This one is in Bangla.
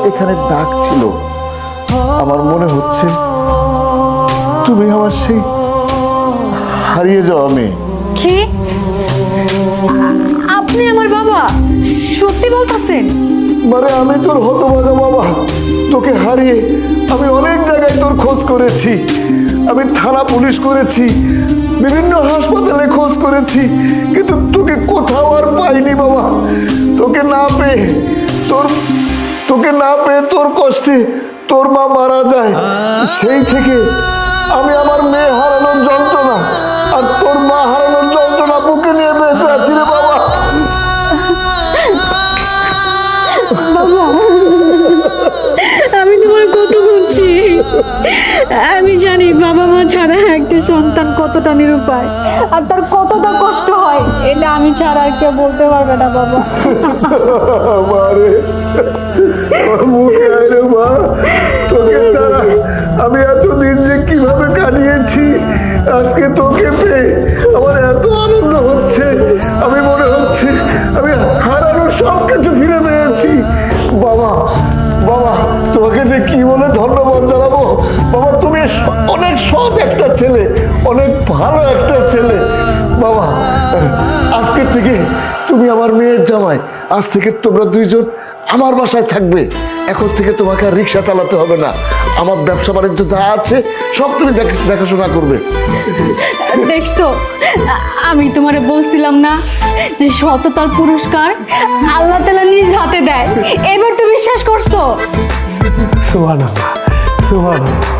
এখানে ডাক ছিল। আমার মনে হচ্ছে তুমি আমার সেই হারিয়ে যাওয়া মেয়ে। কি? আপনি আমার বাবা? সত্যি বলতেছেন? মানে আমি তোর হতভাগা বাবা। তোকে হারিয়ে আমি অনেক জায়গায় তোর খোঁজ করেছি। আমি থানা পুলিশ করেছি, বিভিন্ন হাসপাতালে খোঁজ করেছি, কিন্তু তোকে কোথাও আর পাইনি বাবা। তোকে না পেয়ে তোর কষ্টে তোর মা মারা যায়। সেই থেকে আমি আমার মেয়ে হারানোর যন্ত্রণা আর তোর মা হারানোর যন্ত্রণা বুকে নিয়ে বেঁচে আছি রে বাবা। আমি তোমার কত বুঝছি। আমি জানি বাবা মা ছাড়া একটা সন্তান কতটা নিরুপায় আর তার কতটা কষ্ট হয়, এটা আমি ছাড়া আর কেউ বলতে পারবে না বাবা। মারে মুখে আয় রে মা। তোকে ছাড়া আমি এতদিন যে কিভাবে কাটিয়েছি, আজকে তোকে পেয়ে আমার এত আনন্দ হচ্ছে। আমি মনে হচ্ছে আমি হারানো সব কিছু ফিরে পেয়েছি। বাবা বাবা, তোমাকে যে কি বলে ধন্যবাদ জানাবো। বাবা তুমি অনেক সৎ একটা ছেলে, অনেক ভালো একটা ছেলে। বাবা আজকের থেকে তুমি আমার মেয়ের জামাই। আজ থেকে তোমরা দুইজন আমার বাসায় থাকবে। এখন থেকে তোমাকে আর রিক্সা চালাতে হবে না। আমার ব্যবসা বাণিজ্য যা আছে সব তুমি দেখাশোনা করবে। দেখছো, আমি তোমারে বলছিলাম না যে সততার পুরস্কার আল্লাহ তাআলা নিজ হাতে দেয়। এবার তো বিশ্বাস করছো? সুবহানাল্লাহ, সুবহানাল্লাহ।